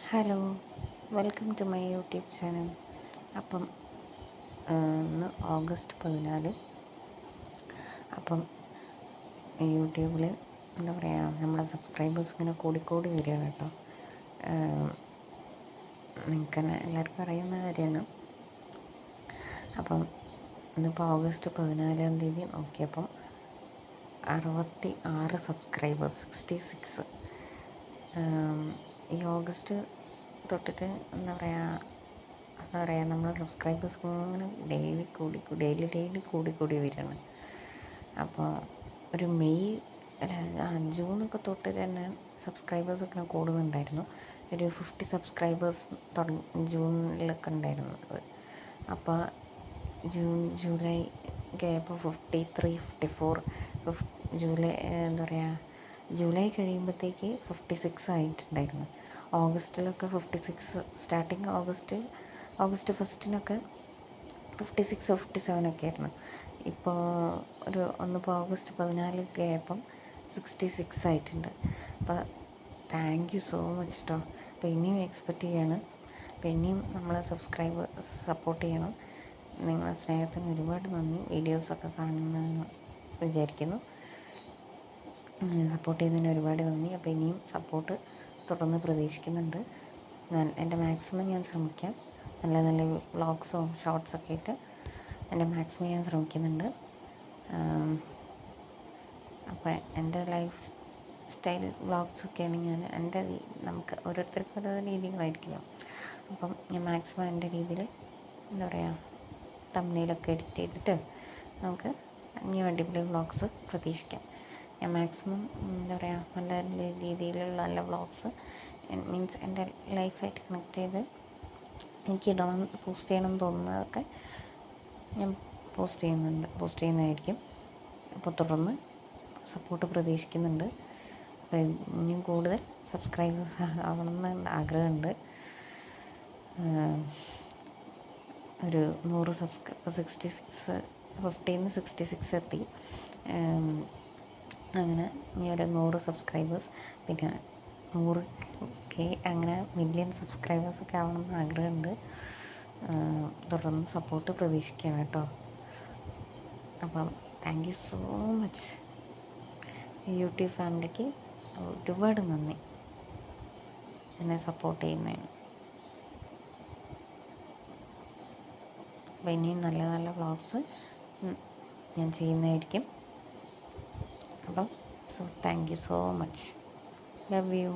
Hello, welcome to my YouTube channel. അപ്പം ഇന്ന് August 14. അപ്പം യൂട്യൂബിൽ എന്താ പറയുക, നമ്മളെ സബ്സ്ക്രൈബേഴ്സ് ഇങ്ങനെ കൂടിക്കൂടി വരികയാണ് കേട്ടോ. നിങ്ങൾക്ക് തന്നെ എല്ലാവർക്കും അറിയുന്ന കാര്യമാണ്. അപ്പം ഇന്നിപ്പോൾ ഓഗസ്റ്റ് 14 നോക്കിയപ്പം 66 സബ്സ്ക്രൈബേഴ്സ്, 66. ഈ ഓഗസ്റ്റ് തൊട്ടിട്ട് എന്താ പറയുക നമ്മൾ സബ്സ്ക്രൈബേഴ്സ് ഇങ്ങനെ ഡെയിലി കൂടി വരികയാണ്. അപ്പോൾ ഒരു മെയ് ജൂണൊക്കെ തൊട്ട് തന്നെ സബ്സ്ക്രൈബേഴ്സൊക്കെ കൂടുന്നുണ്ടായിരുന്നു. ഒരു 50 സബ്സ്ക്രൈബേഴ്സ് ജൂണിലൊക്കെ ഉണ്ടായിരുന്നത്. അപ്പോൾ ജൂലൈ ആയപ്പോൾ 53, 54, ജൂലൈ എന്താ പറയുക, ജൂലൈ കഴിയുമ്പോഴത്തേക്ക് 56 ആയിട്ടുണ്ടായിരുന്നു. ഓഗസ്റ്റിലൊക്കെ 56, സ്റ്റാർട്ടിങ് ഓഗസ്റ്റ് 1 56, 57 ഒക്കെ ആയിരുന്നു. ഇപ്പോൾ ഒന്നിപ്പോൾ ഓഗസ്റ്റ് 14 ആയപ്പം 66 ആയിട്ടുണ്ട്. അപ്പോൾ താങ്ക് യു സോ മച്ച് കേട്ടോ. അപ്പോൾ ഇനിയും എക്സ്പെക്റ്റ് ചെയ്യാണ്. അപ്പോൾ ഇനിയും നമ്മളെ സപ്പോർട്ട് ചെയ്യണം. നിങ്ങളെ സ്നേഹത്തിന് ഒരുപാട് നന്ദി. വീഡിയോസൊക്കെ കാണുമെന്ന് വിചാരിക്കുന്നു. സപ്പോർട്ട് ചെയ്തതിന് ഒരുപാട് നന്ദി. അപ്പോൾ ഇനിയും സപ്പോർട്ട് തുടർന്ന് പ്രതീക്ഷിക്കുന്നുണ്ട്. എൻ്റെ മാക്സിമം ഞാൻ ശ്രമിക്കാം. നല്ല നല്ല വ്ളോഗ്സോ ഷോർട്സൊക്കെ ആയിട്ട് എൻ്റെ മാക്സിമം ഞാൻ ശ്രമിക്കുന്നുണ്ട്. അപ്പോൾ എൻ്റെ ലൈഫ് സ്റ്റൈൽ വ്ളോഗ്സൊക്കെയാണ് നമുക്ക് ഓരോരുത്തർക്കും ഓരോ രീതികളായിരിക്കുമല്ലോ. അപ്പം ഞാൻ മാക്സിമം എൻ്റെ രീതിയിൽ എന്താ പറയുക, തംബ്നെയിലൊക്കെ എഡിറ്റ് ചെയ്തിട്ട് നമുക്ക് ഇനി അടിപൊളി വ്ളോഗ്സ് പ്രതീക്ഷിക്കാം. ഞാൻ മാക്സിമം എന്താ പറയുക, നല്ല രീതിയിലുള്ള നല്ല വ്ളോഗ്സ് മീൻസ് എൻ്റെ ലൈഫായിട്ട് കണക്ട് ചെയ്ത് എനിക്കിടണം, പോസ്റ്റ് ചെയ്യണം എന്ന് തോന്നുന്നതൊക്കെ ഞാൻ പോസ്റ്റ് ചെയ്യുന്നതായിരിക്കും. അപ്പോൾ തുടർന്ന് സപ്പോർട്ട് പ്രതീക്ഷിക്കുന്നുണ്ട്. അപ്പോൾ ഇനിയും കൂടുതൽ സബ്സ്ക്രൈബേഴ്സ് ആവണമെന്ന് ആഗ്രഹമുണ്ട്. ഒരു 100 66, 50 66 എത്തി. അങ്ങനെ ഇനി ഒരു 100 സബ്സ്ക്രൈബേഴ്സ്, പിന്നെ 100K, അങ്ങനെ മില്യൺ സബ്സ്ക്രൈബേഴ്സൊക്കെ ആവണമെന്ന് ആഗ്രഹമുണ്ട്. തുടർന്ന് സപ്പോർട്ട് പ്രതീക്ഷിക്കുകയാണ് കേട്ടോ. അപ്പം thank you so much. YouTube ഫാമിലിക്ക് ഒരുപാട് നന്ദി എന്നെ സപ്പോർട്ട് ചെയ്യുന്നതിന്. അപ്പോൾ ഇനിയും നല്ല നല്ല വ്ളോഗ്സ് ഞാൻ ചെയ്യുന്നതായിരിക്കും. അപ്പം thank you so much. Love you.